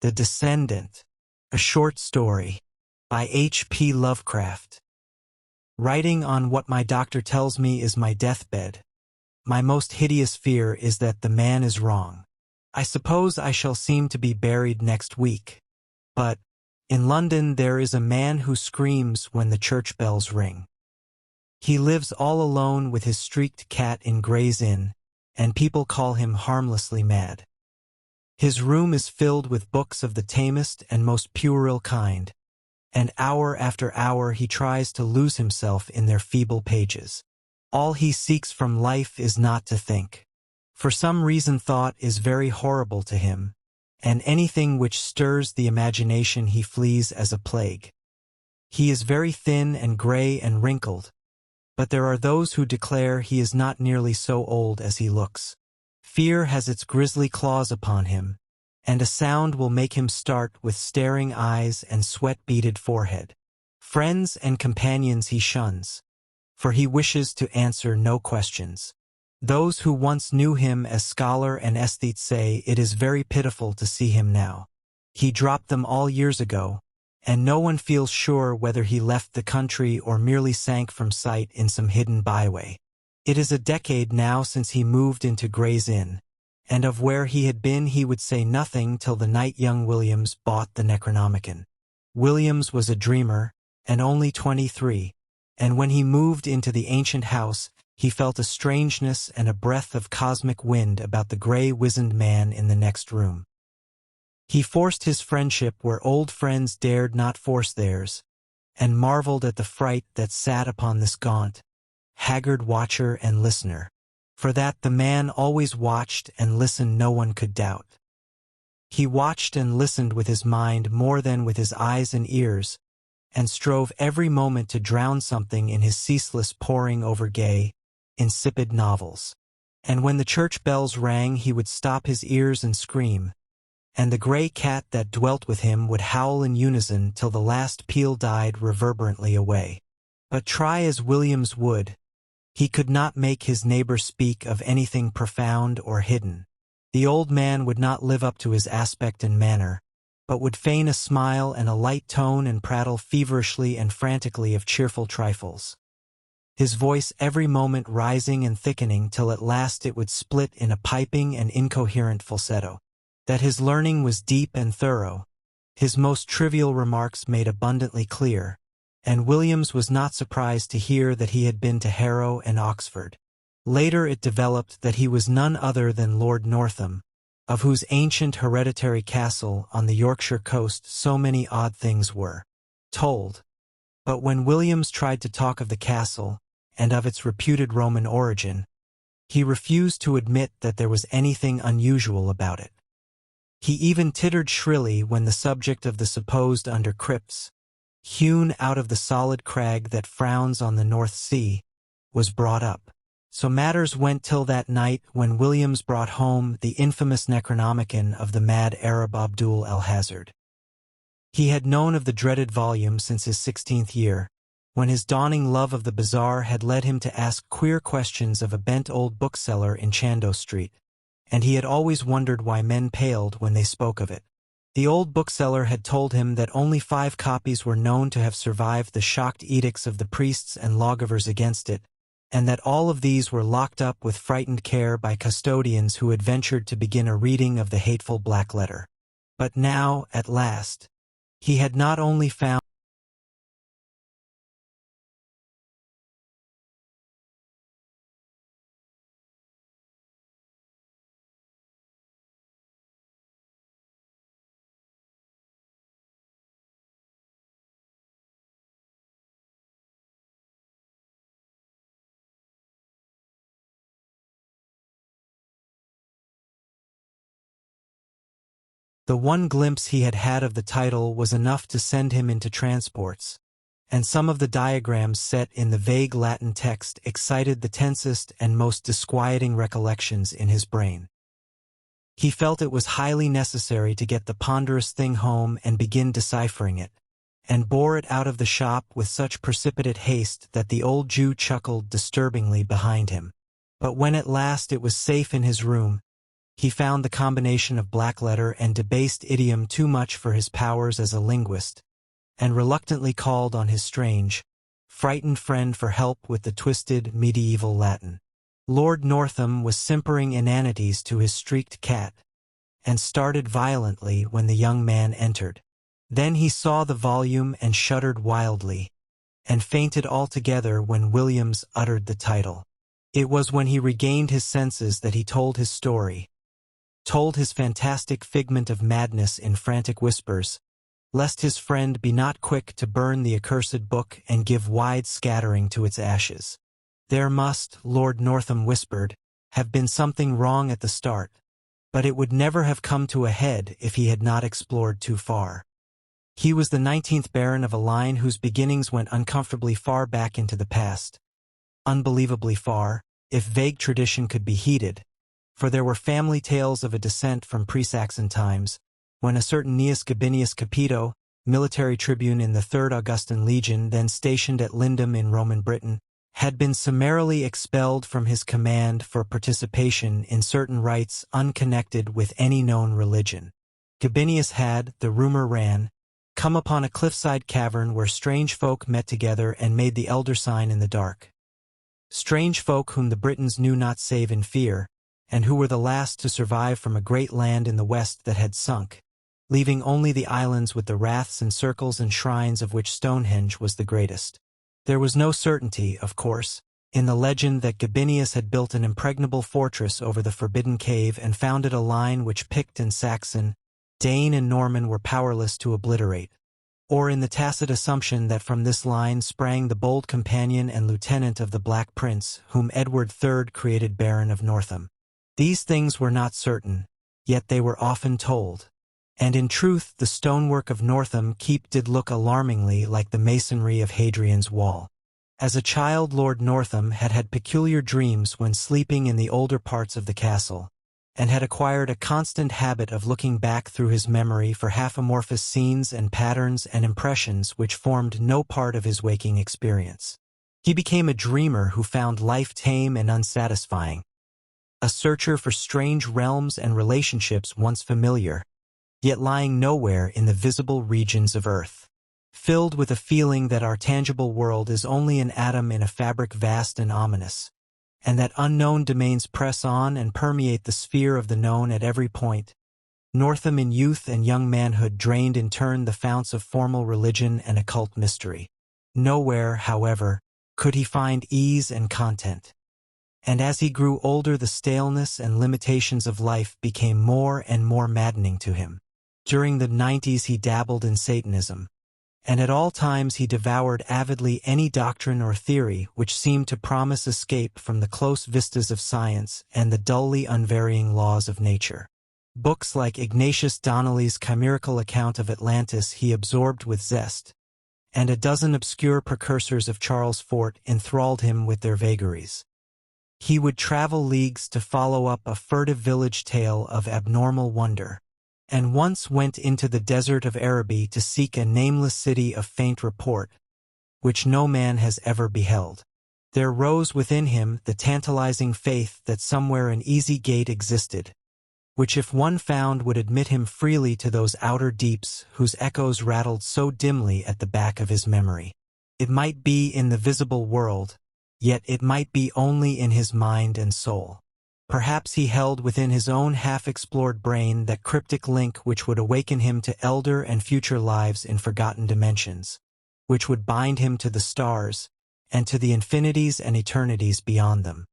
The Descendant, a short story, by H.P. Lovecraft. Writing on what my doctor tells me is my deathbed, my most hideous fear is that the man is wrong. I suppose I shall seem to be buried next week. But, in London there is a man who screams when the church bells ring. He lives all alone with his streaked cat in Gray's Inn, and people call him harmlessly mad. His room is filled with books of the tamest and most puerile kind, and hour after hour he tries to lose himself in their feeble pages. All he seeks from life is not to think. For some reason thought is very horrible to him, and anything which stirs the imagination he flees as a plague. He is very thin and gray and wrinkled, but there are those who declare he is not nearly so old as he looks. Fear has its grisly claws upon him, and a sound will make him start with staring eyes and sweat-beaded forehead. Friends and companions he shuns, for he wishes to answer no questions. Those who once knew him as scholar and aesthete say it is very pitiful to see him now. He dropped them all years ago, and no one feels sure whether he left the country or merely sank from sight in some hidden byway. It is a decade now since he moved into Gray's Inn, and of where he had been he would say nothing till the night young Williams bought the Necronomicon. Williams was a dreamer, and only 23, and when he moved into the ancient house, he felt a strangeness and a breath of cosmic wind about the gray wizened man in the next room. He forced his friendship where old friends dared not force theirs, and marveled at the fright that sat upon this gaunt, haggard watcher and listener. For that the man always watched and listened no one could doubt. He watched and listened with his mind more than with his eyes and ears, and strove every moment to drown something in his ceaseless poring over gay, insipid novels. And when the church bells rang he would stop his ears and scream, and the gray cat that dwelt with him would howl in unison till the last peal died reverberantly away. But try as Williams would, he could not make his neighbor speak of anything profound or hidden. The old man would not live up to his aspect and manner, but would feign a smile and a light tone and prattle feverishly and frantically of cheerful trifles, his voice every moment rising and thickening till at last it would split in a piping and incoherent falsetto. That his learning was deep and thorough, his most trivial remarks made abundantly clear, and Williams was not surprised to hear that he had been to Harrow and Oxford. Later it developed that he was none other than Lord Northam, of whose ancient hereditary castle on the Yorkshire coast so many odd things were told. But when Williams tried to talk of the castle, and of its reputed Roman origin, he refused to admit that there was anything unusual about it. He even tittered shrilly when the subject of the supposed under-crypts, hewn out of the solid crag that frowns on the North Sea, was brought up. So matters went till that night when Williams brought home the infamous Necronomicon of the mad Arab Abdul al-Hazard. He had known of the dreaded volume since his 16th year, when his dawning love of the bizarre had led him to ask queer questions of a bent old bookseller in Chandos Street, and he had always wondered why men paled when they spoke of it. The old bookseller had told him that only 5 copies were known to have survived the shocked edicts of the priests and lawgivers against it, and that all of these were locked up with frightened care by custodians who had ventured to begin a reading of the hateful black letter. But now, at last, he had not only found the one glimpse he had had of the title was enough to send him into transports, and some of the diagrams set in the vague Latin text excited the tensest and most disquieting recollections in his brain. He felt it was highly necessary to get the ponderous thing home and begin deciphering it, and bore it out of the shop with such precipitate haste that the old Jew chuckled disturbingly behind him. But when at last it was safe in his room, he found the combination of blackletter and debased idiom too much for his powers as a linguist, and reluctantly called on his strange, frightened friend for help with the twisted medieval Latin. Lord Northam was simpering inanities to his streaked cat, and started violently when the young man entered. Then he saw the volume and shuddered wildly, and fainted altogether when Williams uttered the title. It was when he regained his senses that he told his story, told his fantastic figment of madness in frantic whispers, lest his friend be not quick to burn the accursed book and give wide scattering to its ashes. There must, Lord Northam whispered, have been something wrong at the start, but it would never have come to a head if he had not explored too far. He was the 19th Baron of a line whose beginnings went uncomfortably far back into the past. Unbelievably far, if vague tradition could be heeded, for there were family tales of a descent from pre-Saxon times, when a certain Gnaeus Gabinius Capito, military tribune in the 3rd Augustan Legion then stationed at Lindum in Roman Britain, had been summarily expelled from his command for participation in certain rites unconnected with any known religion. Gabinius had, the rumor ran, come upon a cliffside cavern where strange folk met together and made the elder sign in the dark. Strange folk whom the Britons knew not save in fear, and who were the last to survive from a great land in the west that had sunk, leaving only the islands with the raths and circles and shrines of which Stonehenge was the greatest. There was no certainty, of course, in the legend that Gabinius had built an impregnable fortress over the forbidden cave and founded a line which Pict and Saxon, Dane and Norman were powerless to obliterate, or in the tacit assumption that from this line sprang the bold companion and lieutenant of the Black Prince, whom Edward III created Baron of Northam. These things were not certain, yet they were often told. And in truth the stonework of Northam Keep did look alarmingly like the masonry of Hadrian's Wall. As a child Lord Northam had had peculiar dreams when sleeping in the older parts of the castle, and had acquired a constant habit of looking back through his memory for half-amorphous scenes and patterns and impressions which formed no part of his waking experience. He became a dreamer who found life tame and unsatisfying, a searcher for strange realms and relationships once familiar, yet lying nowhere in the visible regions of earth, filled with a feeling that our tangible world is only an atom in a fabric vast and ominous, and that unknown domains press on and permeate the sphere of the known at every point. Northam in youth and young manhood drained in turn the founts of formal religion and occult mystery. Nowhere, however, could he find ease and content. And as he grew older, the staleness and limitations of life became more and more maddening to him. During the 90s he dabbled in Satanism, and at all times he devoured avidly any doctrine or theory which seemed to promise escape from the close vistas of science and the dully unvarying laws of nature. Books like Ignatius Donnelly's chimerical account of Atlantis he absorbed with zest, and a dozen obscure precursors of Charles Fort enthralled him with their vagaries. He would travel leagues to follow up a furtive village tale of abnormal wonder, and once went into the desert of Araby to seek a nameless city of faint report, which no man has ever beheld. There rose within him the tantalizing faith that somewhere an easy gate existed, which if one found would admit him freely to those outer deeps whose echoes rattled so dimly at the back of his memory. It might be in the visible world, yet it might be only in his mind and soul. Perhaps he held within his own half-explored brain that cryptic link which would awaken him to elder and future lives in forgotten dimensions, which would bind him to the stars, and to the infinities and eternities beyond them.